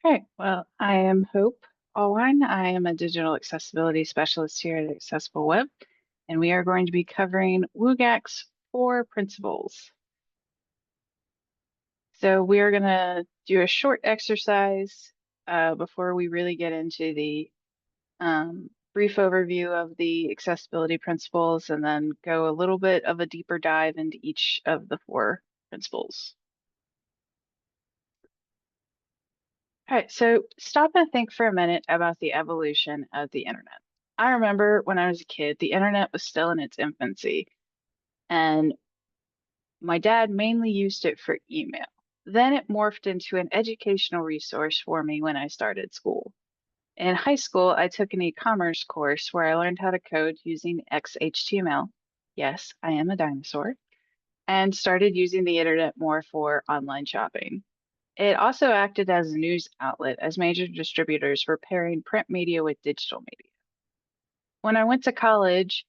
Okay, well, I am Hope Allwine. I am a digital accessibility specialist here at Accessible Web, and we are going to be covering WCAG's four principles. So we are going to do a short exercise before we really get into the brief overview of the accessibility principles and then go a little bit of a deeper dive into each of the four principles. All right, so stop and think for a minute about the evolution of the internet. I remember when I was a kid, the internet was still in its infancy, and my dad mainly used it for email. Then it morphed into an educational resource for me when I started school. In high school, I took an e-commerce course where I learned how to code using XHTML. Yes, I am a dinosaur, and started using the internet more for online shopping. It also acted as a news outlet as major distributors were pairing print media with digital media. When I went to college,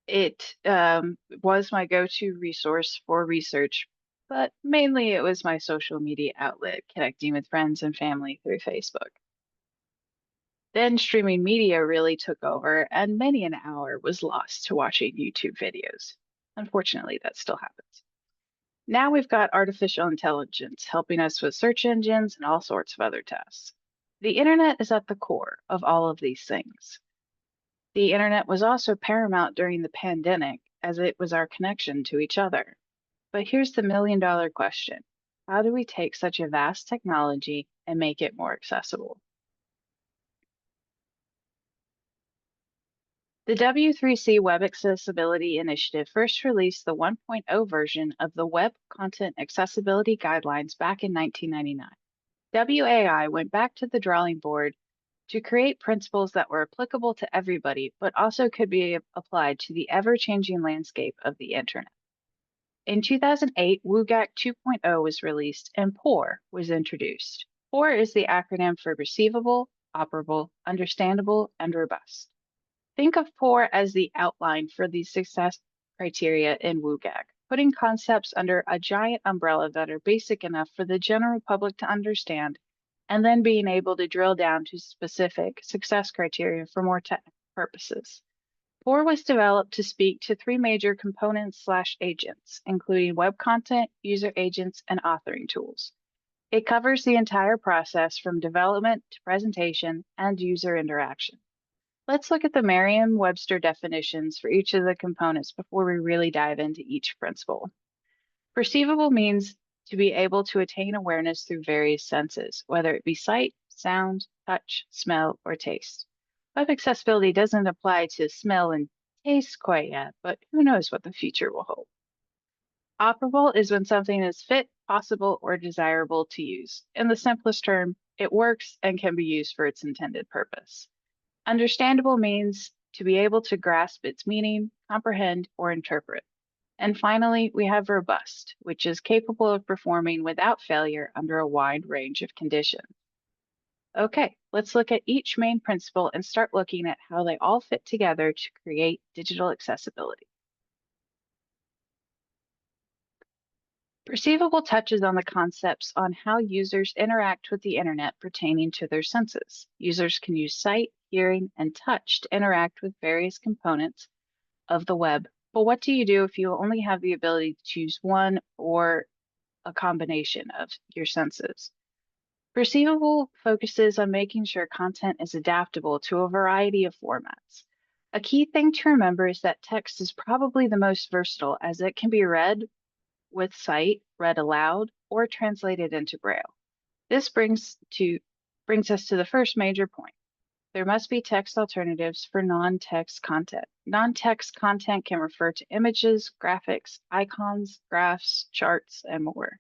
it was my go-to resource for research, but mainly it was my social media outlet, connecting with friends and family through Facebook. Then streaming media really took over, and many an hour was lost to watching YouTube videos. Unfortunately, that still happens. Now we've got artificial intelligence helping us with search engines and all sorts of other tasks. The internet is at the core of all of these things. The internet was also paramount during the pandemic as it was our connection to each other. But here's the million-dollar question. How do we take such a vast technology and make it more accessible? The W3C Web Accessibility Initiative first released the 1.0 version of the Web Content Accessibility Guidelines back in 1999. WAI went back to the drawing board to create principles that were applicable to everybody, but also could be applied to the ever-changing landscape of the internet. In 2008, WCAG 2.0 was released and POUR was introduced. POUR is the acronym for Perceivable, Operable, Understandable, and Robust. Think of POUR as the outline for the success criteria in WCAG, putting concepts under a giant umbrella that are basic enough for the general public to understand, and then being able to drill down to specific success criteria for more technical purposes. POUR was developed to speak to three major components/agents, including web content, user agents, and authoring tools. It covers the entire process from development to presentation and user interaction. Let's look at the Merriam-Webster definitions for each of the components before we really dive into each principle. Perceivable means to be able to attain awareness through various senses, whether it be sight, sound, touch, smell, or taste. Web accessibility doesn't apply to smell and taste quite yet, but who knows what the future will hold. Operable is when something is fit, possible, or desirable to use. In the simplest term, it works and can be used for its intended purpose. Understandable means to be able to grasp its meaning, comprehend, or interpret. And finally, we have robust, which is capable of performing without failure under a wide range of conditions. Okay, let's look at each main principle and start looking at how they all fit together to create digital accessibility. Perceivable touches on the concepts on how users interact with the internet pertaining to their senses. Users can use sight, hearing, and touch to interact with various components of the web. But what do you do if you only have the ability to choose one or a combination of your senses? Perceivable focuses on making sure content is adaptable to a variety of formats. A key thing to remember is that text is probably the most versatile as it can be read with sight, read aloud, or translated into Braille. This brings us to the first major point. There must be text alternatives for non-text content. Non-text content can refer to images, graphics, icons, graphs, charts, and more.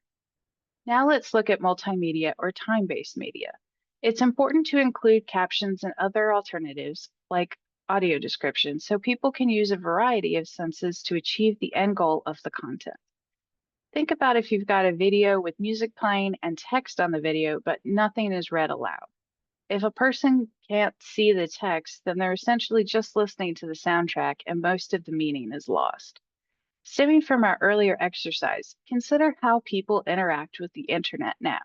Now let's look at multimedia or time-based media. It's important to include captions and other alternatives like audio description so people can use a variety of senses to achieve the end goal of the content. Think about if you've got a video with music playing and text on the video, but nothing is read aloud. If a person can't see the text, then they're essentially just listening to the soundtrack and most of the meaning is lost. Stemming from our earlier exercise, consider how people interact with the internet now.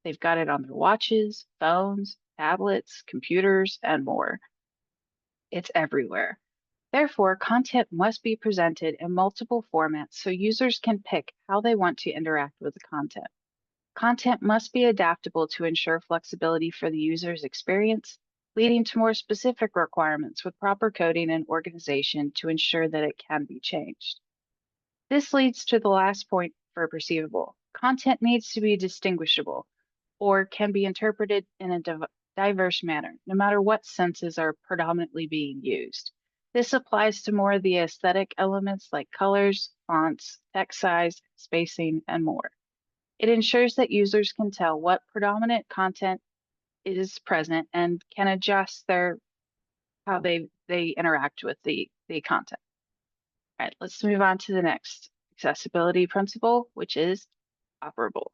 They've got it on their watches, phones, tablets, computers, and more. It's everywhere. Therefore, content must be presented in multiple formats so users can pick how they want to interact with the content. Content must be adaptable to ensure flexibility for the user's experience, leading to more specific requirements with proper coding and organization to ensure that it can be changed. This leads to the last point for perceivable. Content needs to be distinguishable or can be interpreted in a diverse manner, no matter what senses are predominantly being used. This applies to more of the aesthetic elements like colors, fonts, text size, spacing, and more. It ensures that users can tell what predominant content is present and can adjust their how they interact with the content. All right, let's move on to the next accessibility principle, which is operable.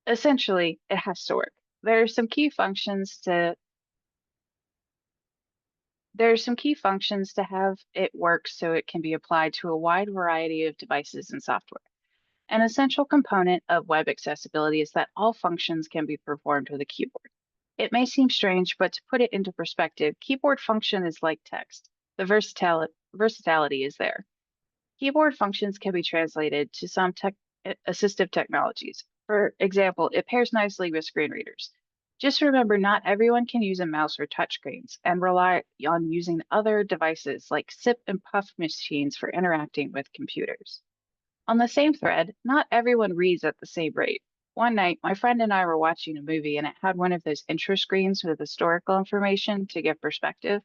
Essentially, it has to work. There are some key functions to have it work so it can be applied to a wide variety of devices and software. An essential component of web accessibility is that all functions can be performed with a keyboard. It may seem strange, but to put it into perspective, keyboard function is like text. The versatility is there. Keyboard functions can be translated to some assistive technologies. For example, it pairs nicely with screen readers. Just remember, not everyone can use a mouse or touchscreens and rely on using other devices like sip and puff machines for interacting with computers. On the same thread, not everyone reads at the same rate. One night, my friend and I were watching a movie and it had one of those intro screens with historical information to give perspective.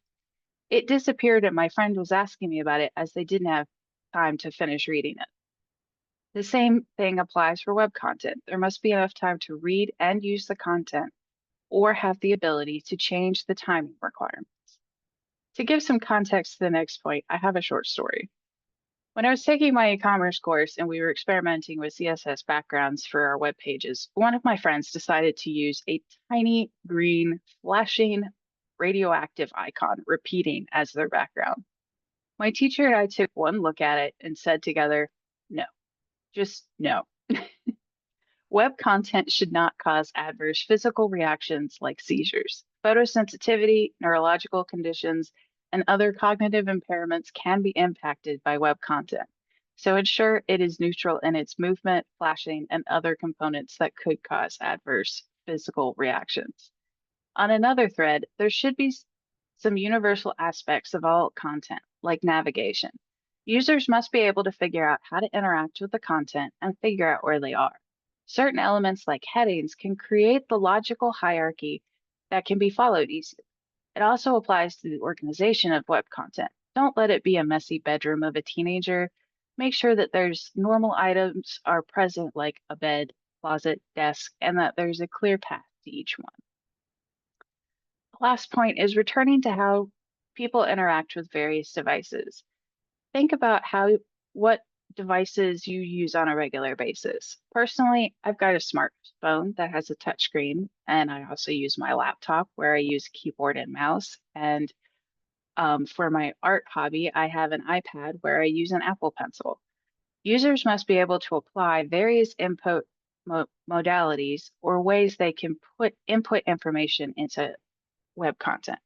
It disappeared and my friend was asking me about it as they didn't have time to finish reading it. The same thing applies for web content. There must be enough time to read and use the content or have the ability to change the timing requirements. To give some context to the next point, I have a short story. When I was taking my e-commerce course and we were experimenting with CSS backgrounds for our web pages, one of my friends decided to use a tiny green flashing radioactive icon repeating as their background. My teacher and I took one look at it and said together, no, just no. Web content should not cause adverse physical reactions like seizures. Photosensitivity, neurological conditions, and other cognitive impairments can be impacted by web content. So ensure it is neutral in its movement, flashing, and other components that could cause adverse physical reactions. On another thread, there should be some universal aspects of all content, like navigation. Users must be able to figure out how to interact with the content and figure out where they are. Certain elements like headings can create the logical hierarchy that can be followed easily. It also applies to the organization of web content. Don't let it be a messy bedroom of a teenager. Make sure that there's normal items are present like a bed, closet, desk, and that there's a clear path to each one. The last point is returning to how people interact with various devices. Think about what devices you use on a regular basis. Personally, I've got a smartphone that has a touchscreen, and I also use my laptop where I use keyboard and mouse. And for my art hobby, I have an iPad where I use an Apple Pencil. Users must be able to apply various input modalities or ways they can input information into web content.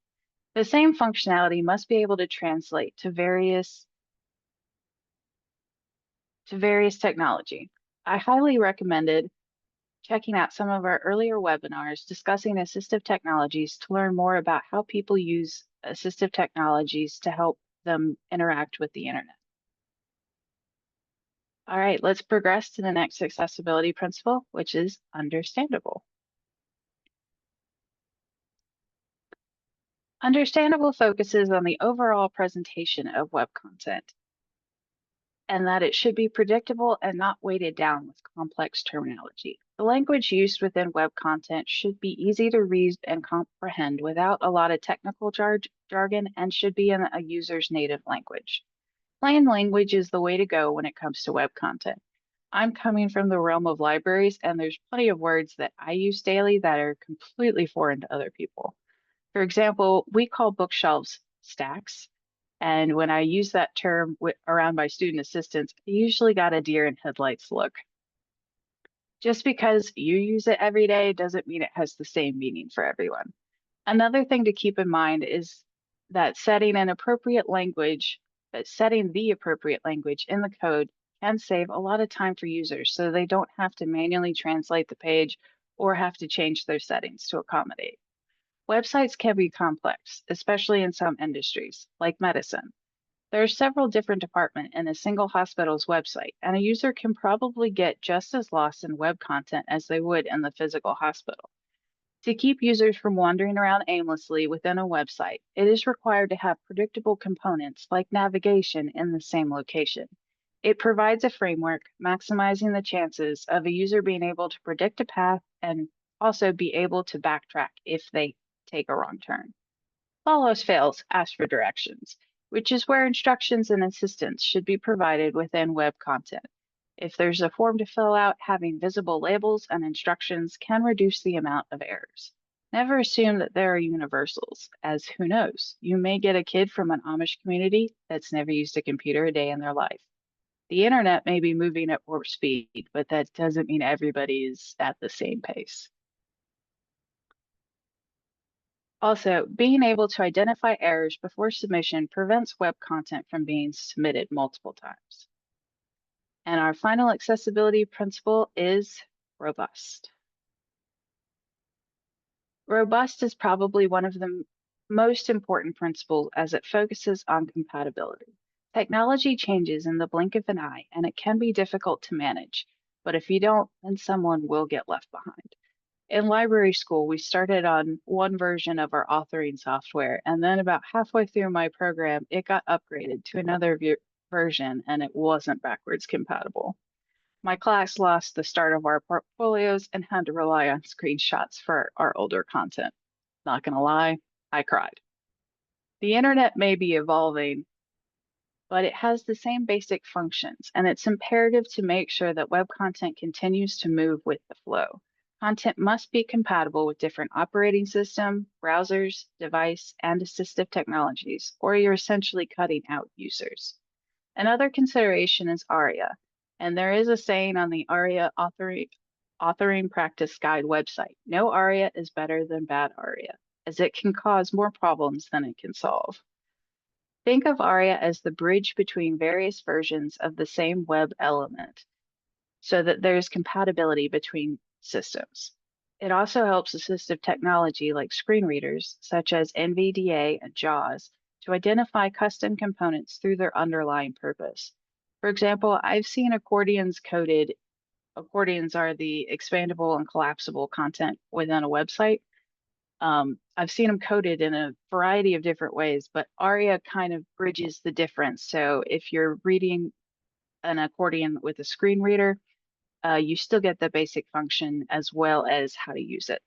The same functionality must be able to translate to various technology. I highly recommended checking out some of our earlier webinars discussing assistive technologies to learn more about how people use assistive technologies to help them interact with the internet. All right, let's progress to the next accessibility principle, which is understandable. Understandable focuses on the overall presentation of web content and that it should be predictable and not weighted down with complex terminology. The language used within web content should be easy to read and comprehend without a lot of technical jargon and should be in a user's native language. Plain language is the way to go when it comes to web content. I'm coming from the realm of libraries, and there's plenty of words that I use daily that are completely foreign to other people. For example, we call bookshelves stacks. And when I use that term around my student assistants, I usually got a deer in headlights look. Just because you use it every day doesn't mean it has the same meaning for everyone. Another thing to keep in mind is that setting the appropriate language in the code can save a lot of time for users so they don't have to manually translate the page or have to change their settings to accommodate. Websites can be complex, especially in some industries, like medicine. There are several different departments in a single hospital's website, and a user can probably get just as lost in web content as they would in the physical hospital. To keep users from wandering around aimlessly within a website, it is required to have predictable components like navigation in the same location. It provides a framework maximizing the chances of a user being able to predict a path and also be able to backtrack if they take a wrong turn. Follows fails, ask for directions, which is where instructions and assistance should be provided within web content. If there's a form to fill out, having visible labels and instructions can reduce the amount of errors. Never assume that there are universals, as who knows, you may get a kid from an Amish community that's never used a computer a day in their life. The internet may be moving at warp speed, but that doesn't mean everybody is at the same pace. Also, being able to identify errors before submission prevents web content from being submitted multiple times. And our final accessibility principle is robust. Robust is probably one of the most important principles as it focuses on compatibility. Technology changes in the blink of an eye, and it can be difficult to manage. But if you don't, then someone will get left behind. In library school, we started on one version of our authoring software, and then about halfway through my program, it got upgraded to another version, and it wasn't backwards compatible. My class lost the start of our portfolios and had to rely on screenshots for our older content. Not gonna lie, I cried. The internet may be evolving, but it has the same basic functions, and it's imperative to make sure that web content continues to move with the flow. Content must be compatible with different operating system, browsers, device, and assistive technologies, or you're essentially cutting out users. Another consideration is ARIA, and there is a saying on the ARIA authoring practice guide website, no ARIA is better than bad ARIA, as it can cause more problems than it can solve. Think of ARIA as the bridge between various versions of the same web element so that there's compatibility between systems. It also helps assistive technology like screen readers, such as NVDA and JAWS, to identify custom components through their underlying purpose. For example, I've seen accordions coded. Accordions are the expandable and collapsible content within a website. I've seen them coded in a variety of different ways, but ARIA kind of bridges the difference. So if you're reading an accordion with a screen reader, you still get the basic function as well as how to use it.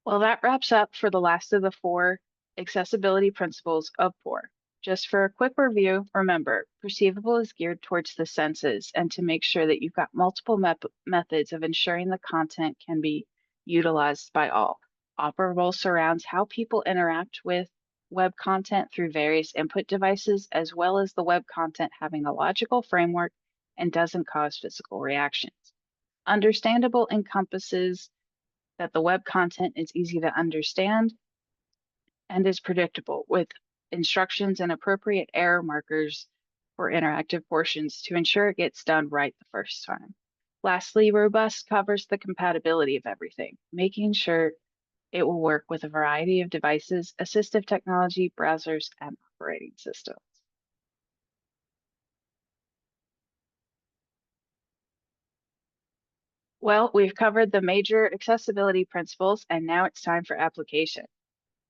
Well, that wraps up for the last of the 4 accessibility principles of 4. Just for a quick review, remember, Perceivable is geared towards the senses and to make sure that you've got multiple methods of ensuring the content can be utilized by all. Operable surrounds how people interact with web content through various input devices, as well as the web content having a logical framework and doesn't cause physical reactions. Understandable encompasses that the web content is easy to understand and is predictable with instructions and appropriate error markers for interactive portions to ensure it gets done right the first time. Lastly, robust covers the compatibility of everything, making sure it will work with a variety of devices, assistive technology, browsers, and operating systems. Well, we've covered the major accessibility principles, and now it's time for application.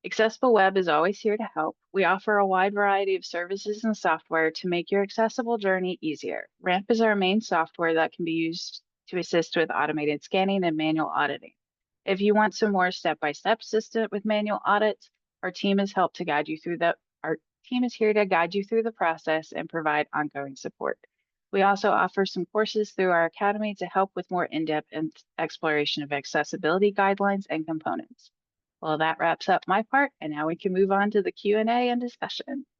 Accessible Web is always here to help. We offer a wide variety of services and software to make your accessible journey easier. RAMP is our main software that can be used to assist with automated scanning and manual auditing. If you want some more step-by-step assistance with manual audits, our team is our team is here to guide you through the process and provide ongoing support. We also offer some courses through our academy to help with more in-depth exploration of accessibility guidelines and components. Well, that wraps up my part, and now we can move on to the Q&A and discussion.